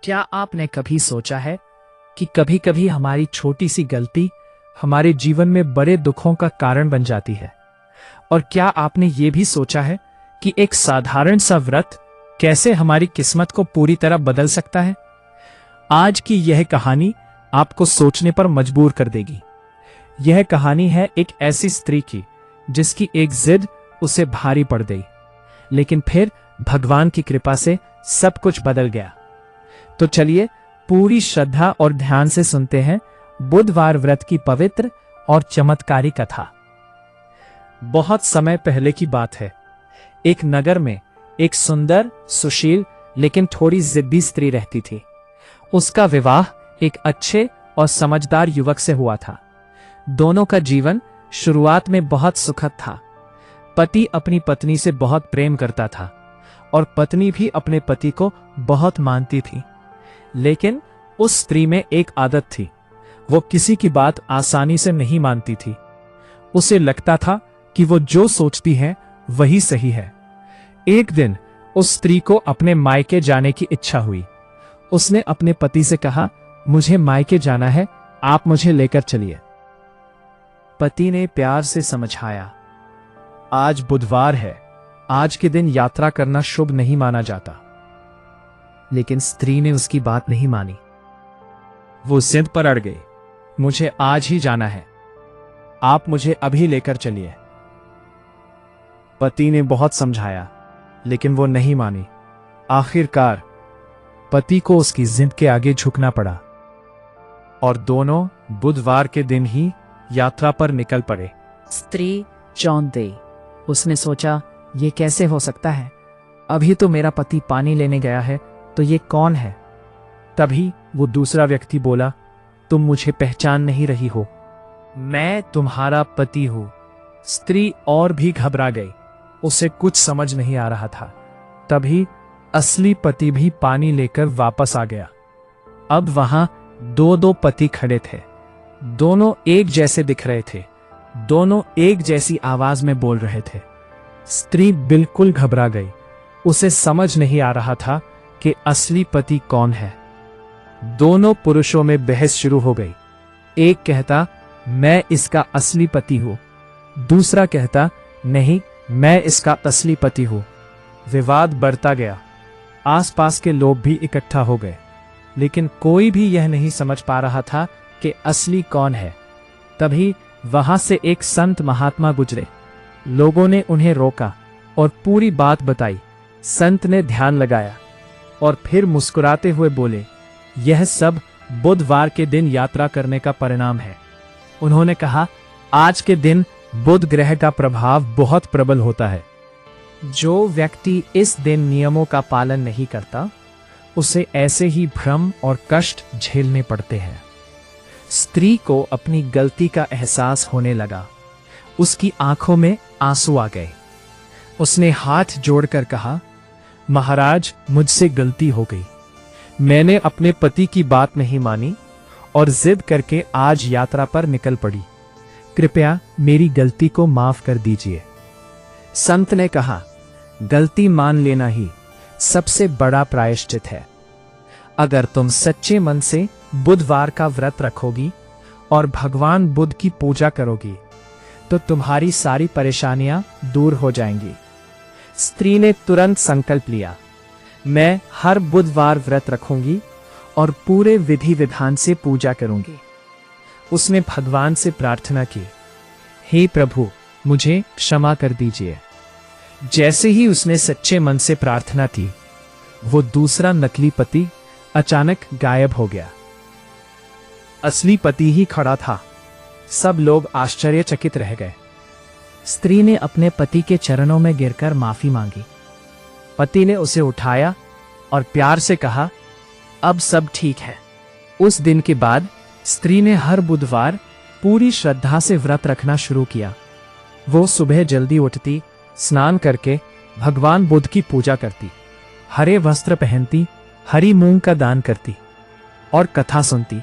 क्या आपने कभी सोचा है कि कभी कभी हमारी छोटी सी गलती हमारे जीवन में बड़े दुखों का कारण बन जाती है? और क्या आपने ये भी सोचा है कि एक साधारण सा व्रत कैसे हमारी किस्मत को पूरी तरह बदल सकता है? आज की यह कहानी आपको सोचने पर मजबूर कर देगी। यह कहानी है एक ऐसी स्त्री की जिसकी एक जिद उसे भारी पड़ गई, लेकिन फिर भगवान की कृपा से सब कुछ बदल गया। तो चलिए पूरी श्रद्धा और ध्यान से सुनते हैं बुधवार व्रत की पवित्र और चमत्कारी कथा। बहुत समय पहले की बात है। एक नगर में एक सुंदर, सुशील लेकिन थोड़ी जिद्दी स्त्री रहती थी। उसका विवाह एक अच्छे और समझदार युवक से हुआ था। दोनों का जीवन शुरुआत में बहुत सुखद था। पति अपनी पत्नी से बहुत प्रेम करता था और पत्नी भी अपने पति को बहुत मानती थी। लेकिन उस स्त्री में एक आदत थी, वो किसी की बात आसानी से नहीं मानती थी। उसे लगता था कि वो जो सोचती है वही सही है। एक दिन उस स्त्री को अपने मायके जाने की इच्छा हुई। उसने अपने पति से कहा, मुझे मायके जाना है, आप मुझे लेकर चलिए। पति ने प्यार से समझाया, आज बुधवार है, आज के दिन यात्रा करना शुभ नहीं माना जाता। लेकिन स्त्री ने उसकी बात नहीं मानी। वो जिद पर अड़ गई, मुझे आज ही जाना है, आप मुझे अभी लेकर चलिए। पति ने बहुत समझाया, लेकिन वो नहीं मानी। आखिरकार पति को उसकी जिद के आगे झुकना पड़ा और दोनों बुधवार के दिन ही यात्रा पर निकल पड़े। स्त्री चौंक गई। उसने सोचा, ये कैसे हो सकता है? अभी तो मेरा पति पानी लेने गया है, तो ये कौन है? तभी वो दूसरा व्यक्ति बोला, तुम मुझे पहचान नहीं रही हो, मैं तुम्हारा पति हूं। स्त्री और भी घबरा गई, उसे कुछ समझ नहीं आ रहा था। तभी असली पति भी पानी लेकर वापस आ गया। अब वहां दो दो पति खड़े थे। दोनों एक जैसे दिख रहे थे, दोनों एक जैसी आवाज में बोल रहे थे। स्त्री बिल्कुल घबरा गई। उसे समझ नहीं आ रहा था कि असली पति कौन है। दोनों पुरुषों में बहस शुरू हो गई। एक कहता, मैं इसका असली पति हूं। दूसरा कहता, नहीं, मैं इसका असली पति हूं। विवाद बढ़ता गया। आसपास के लोग भी इकट्ठा हो गए, लेकिन कोई भी यह नहीं समझ पा रहा था कि असली कौन है। तभी वहां से एक संत महात्मा गुजरे। लोगों ने उन्हें रोका और पूरी बात बताई। संत ने ध्यान लगाया और फिर मुस्कुराते हुए बोले, यह सब बुधवार के दिन यात्रा करने का परिणाम है। उन्होंने कहा, आज के दिन बुध ग्रह का प्रभाव बहुत प्रबल होता है। जो व्यक्ति इस दिन नियमों का पालन नहीं करता, उसे ऐसे ही भ्रम और कष्ट झेलने पड़ते हैं। स्त्री को अपनी गलती का एहसास होने लगा। उसकी आंखों में आंसू आ गए। उसने हाथ जोड़कर कहा, महाराज, मुझसे गलती हो गई। मैंने अपने पति की बात नहीं मानी और जिद करके आज यात्रा पर निकल पड़ी। कृपया मेरी गलती को माफ कर दीजिए। संत ने कहा, गलती मान लेना ही सबसे बड़ा प्रायश्चित है। अगर तुम सच्चे मन से बुधवार का व्रत रखोगी और भगवान बुध की पूजा करोगी, तो तुम्हारी सारी परेशानियां दूर हो जाएंगी। स्त्री ने तुरंत संकल्प लिया, मैं हर बुधवार व्रत रखूंगी और पूरे विधि विधान से पूजा करूंगी। उसने भगवान से प्रार्थना की, हे प्रभु, मुझे क्षमा कर दीजिए। जैसे ही उसने सच्चे मन से प्रार्थना की, वो दूसरा नकली पति अचानक गायब हो गया। असली पति ही खड़ा था। सब लोग आश्चर्यचकित रह गए। स्त्री ने अपने पति के चरणों में गिरकर माफी मांगी। पति ने उसे उठाया और प्यार से कहा, अब सब ठीक है। उस दिन के बाद स्त्री ने हर बुधवार पूरी श्रद्धा से व्रत रखना शुरू किया। वो सुबह जल्दी उठती, स्नान करके भगवान बुध की पूजा करती, हरे वस्त्र पहनती, हरी मूंग का दान करती और कथा सुनती।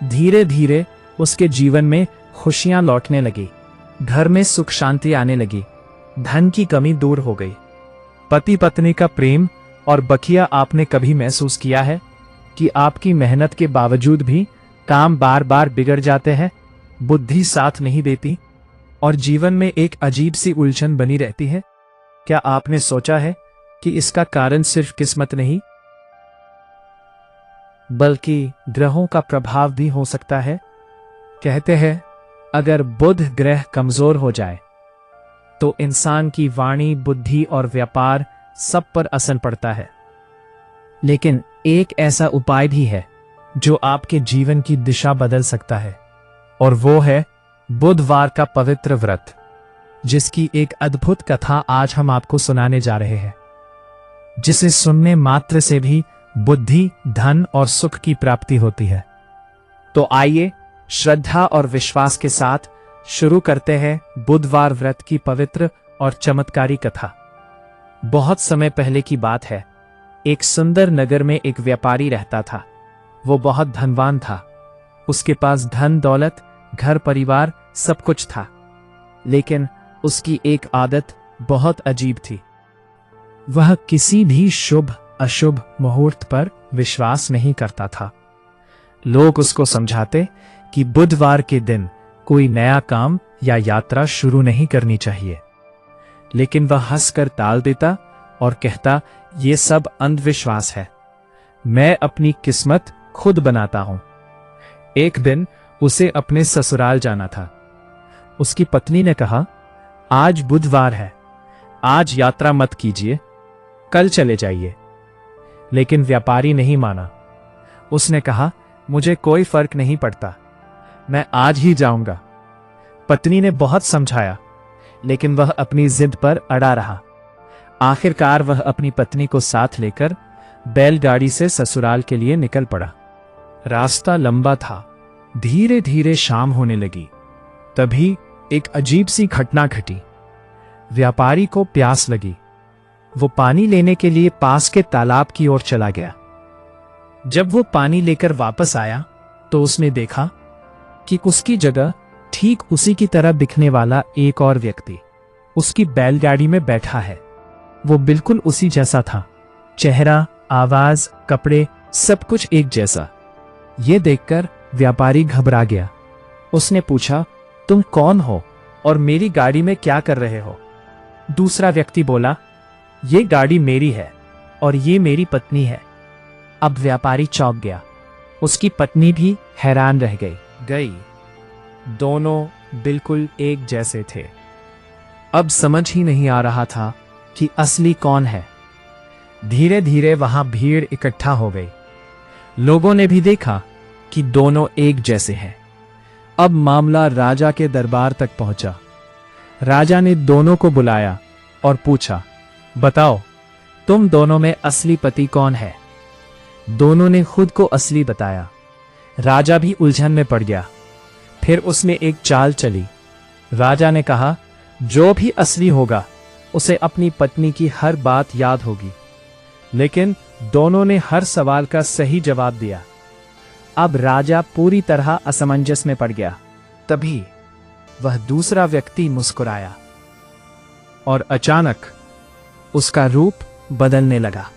धीरे धीरे उसके जीवन में खुशियां लौटने लगी। घर में सुख शांति आने लगी। धन की कमी दूर हो गई। पति पत्नी का प्रेम और बखिया आपने कभी महसूस किया है? कि आपकी मेहनत के बावजूद भी काम बार बार बिगड़ जाते हैं, बुद्धि साथ नहीं देती और जीवन में एक अजीब सी उलझन बनी रहती है? क्या आपने सोचा है कि इसका कारण सिर्फ किस्मत नहीं बल्कि ग्रहों का प्रभाव भी हो सकता है? कहते हैं अगर बुध ग्रह कमजोर हो जाए तो इंसान की वाणी, बुद्धि और व्यापार सब पर असर पड़ता है। लेकिन एक ऐसा उपाय भी है जो आपके जीवन की दिशा बदल सकता है, और वो है बुधवार का पवित्र व्रत, जिसकी एक अद्भुत कथा आज हम आपको सुनाने जा रहे हैं, जिसे सुनने मात्र से भी बुद्धि, धन और सुख की प्राप्ति होती है। तो आइए श्रद्धा और विश्वास के साथ शुरू करते हैं बुधवार व्रत की पवित्र और चमत्कारी कथा। बहुत समय पहले की बात है। एक सुंदर नगर में एक व्यापारी रहता था। वो बहुत धनवान था। उसके पास धन दौलत, घर परिवार सब कुछ था। लेकिन उसकी एक आदत बहुत अजीब थी। वह किसी भी शुभ अशुभ मुहूर्त पर विश्वास नहीं करता था। लोग उसको समझाते कि बुधवार के दिन कोई नया काम या यात्रा शुरू नहीं करनी चाहिए, लेकिन वह हंसकर टाल देता और कहता, ये सब अंधविश्वास है, मैं अपनी किस्मत खुद बनाता हूं। एक दिन उसे अपने ससुराल जाना था। उसकी पत्नी ने कहा, आज बुधवार है, आज यात्रा मत कीजिए, कल चले जाइए। लेकिन व्यापारी नहीं माना। उसने कहा, मुझे कोई फर्क नहीं पड़ता, मैं आज ही जाऊंगा। पत्नी ने बहुत समझाया, लेकिन वह अपनी जिद पर अड़ा रहा। आखिरकार वह अपनी पत्नी को साथ लेकर बैलगाड़ी से ससुराल के लिए निकल पड़ा। रास्ता लंबा था। धीरे धीरे शाम होने लगी। तभी एक अजीब सी घटना घटी। व्यापारी को प्यास लगी। वो पानी लेने के लिए पास के तालाब की ओर चला गया। जब वो पानी लेकर वापस आया तो उसने देखा कि उसकी जगह ठीक उसी की तरह दिखने वाला एक और व्यक्ति उसकी बैलगाड़ी में बैठा है। वो बिल्कुल उसी जैसा था। चेहरा, आवाज, कपड़े सब कुछ एक जैसा। ये देखकर व्यापारी घबरा गया। उसने पूछा, तुम कौन हो और मेरी गाड़ी में क्या कर रहे हो? दूसरा व्यक्ति बोला, ये गाड़ी मेरी है और ये मेरी पत्नी है। अब व्यापारी चौंक गया। उसकी पत्नी भी हैरान रह गई। दोनों बिल्कुल एक जैसे थे। अब समझ ही नहीं आ रहा था कि असली कौन है। धीरे धीरे वहां भीड़ इकट्ठा हो गई। लोगों ने भी देखा कि दोनों एक जैसे हैं। अब मामला राजा के दरबार तक पहुंचा। राजा ने दोनों को बुलाया और पूछा, बताओ तुम दोनों में असली पति कौन है? दोनों ने खुद को असली बताया। राजा भी उलझन में पड़ गया। फिर उसने एक चाल चली। राजा ने कहा, जो भी असली होगा उसे अपनी पत्नी की हर बात याद होगी। लेकिन दोनों ने हर सवाल का सही जवाब दिया। अब राजा पूरी तरह असमंजस में पड़ गया। तभी वह दूसरा व्यक्ति मुस्कुराया और अचानक उसका रूप बदलने लगा।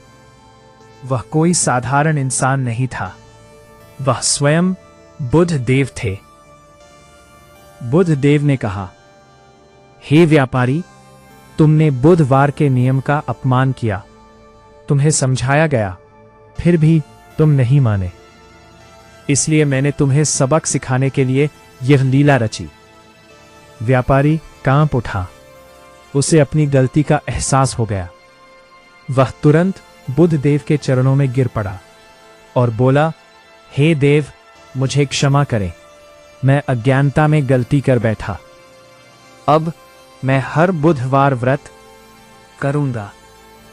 वह कोई साधारण इंसान नहीं था। वह स्वयं बुध देव थे। बुध देव ने कहा, हे व्यापारी, तुमने बुधवार के नियम का अपमान किया। तुम्हें समझाया गया, फिर भी तुम नहीं माने। इसलिए मैंने तुम्हें सबक सिखाने के लिए यह लीला रची। व्यापारी कांप उठा। उसे अपनी गलती का एहसास हो गया। वह तुरंत बुध देव के चरणों में गिर पड़ा और बोला, हे देव, मुझे क्षमा करें, मैं अज्ञानता में गलती कर बैठा। अब मैं हर बुधवार व्रत करूंगा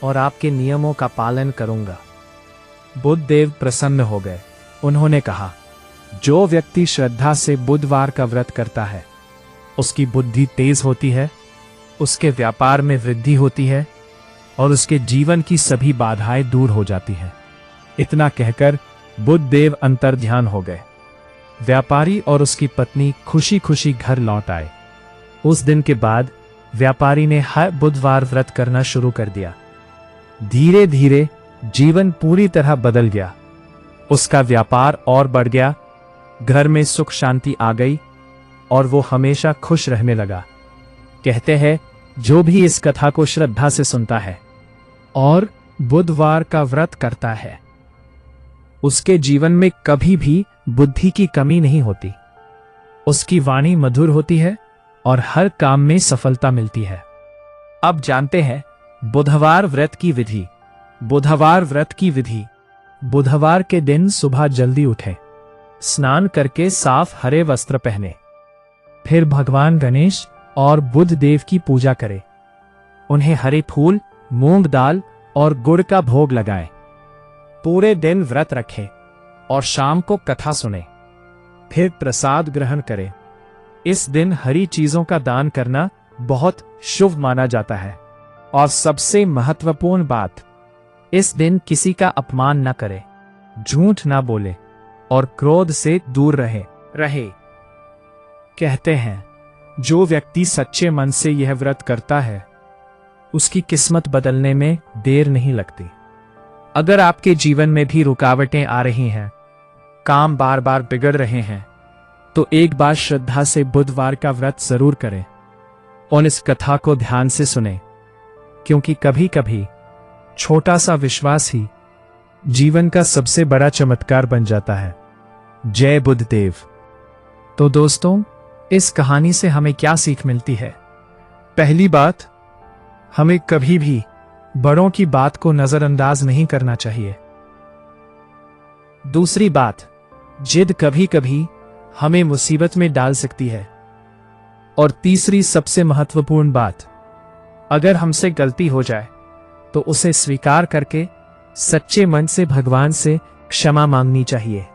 और आपके नियमों का पालन करूंगा। बुध देव प्रसन्न हो गए। उन्होंने कहा, जो व्यक्ति श्रद्धा से बुधवार का व्रत करता है उसकी बुद्धि तेज होती है, उसके व्यापार में वृद्धि होती है और उसके जीवन की सभी बाधाएं दूर हो जाती हैं। इतना कहकर बुध देव अंतर्ध्यान हो गए। व्यापारी और उसकी पत्नी खुशी खुशी घर लौट आए। उस दिन के बाद व्यापारी ने हर बुधवार व्रत करना शुरू कर दिया। धीरे धीरे जीवन पूरी तरह बदल गया। उसका व्यापार और बढ़ गया, घर में सुख शांति आ गई और वो हमेशा खुश रहने लगा। कहते हैं जो भी इस कथा को श्रद्धा से सुनता है और बुधवार का व्रत करता है, उसके जीवन में कभी भी बुद्धि की कमी नहीं होती। उसकी वाणी मधुर होती है और हर काम में सफलता मिलती है। अब जानते हैं बुधवार व्रत की विधि। बुधवार व्रत की विधि। बुधवार के दिन सुबह जल्दी उठें, स्नान करके साफ हरे वस्त्र पहने, फिर भगवान गणेश और बुध देव की पूजा करें। उन्हें हरे फूल, मूंग दाल और गुड़ का भोग लगाएं। पूरे दिन व्रत रखें और शाम को कथा सुने, फिर प्रसाद ग्रहण करें। इस दिन हरी चीजों का दान करना बहुत शुभ माना जाता है। और सबसे महत्वपूर्ण बात, इस दिन किसी का अपमान न करें, झूठ ना बोले और क्रोध से दूर रहे। कहते हैं जो व्यक्ति सच्चे मन से यह व्रत करता है, उसकी किस्मत बदलने में देर नहीं लगती। अगर आपके जीवन में भी रुकावटें आ रही हैं, काम बार बार बिगड़ रहे हैं, तो एक बार श्रद्धा से बुधवार का व्रत जरूर करें और इस कथा को ध्यान से सुने, क्योंकि कभी कभी छोटा सा विश्वास ही जीवन का सबसे बड़ा चमत्कार बन जाता है। जय बुद्धदेव। तो दोस्तों, इस कहानी से हमें क्या सीख मिलती है? पहली बात, हमें कभी भी बड़ों की बात को नजरअंदाज नहीं करना चाहिए। दूसरी बात, जिद कभी कभी हमें मुसीबत में डाल सकती है। और तीसरी सबसे महत्वपूर्ण बात, अगर हमसे गलती हो जाए तो उसे स्वीकार करके सच्चे मन से भगवान से क्षमा मांगनी चाहिए।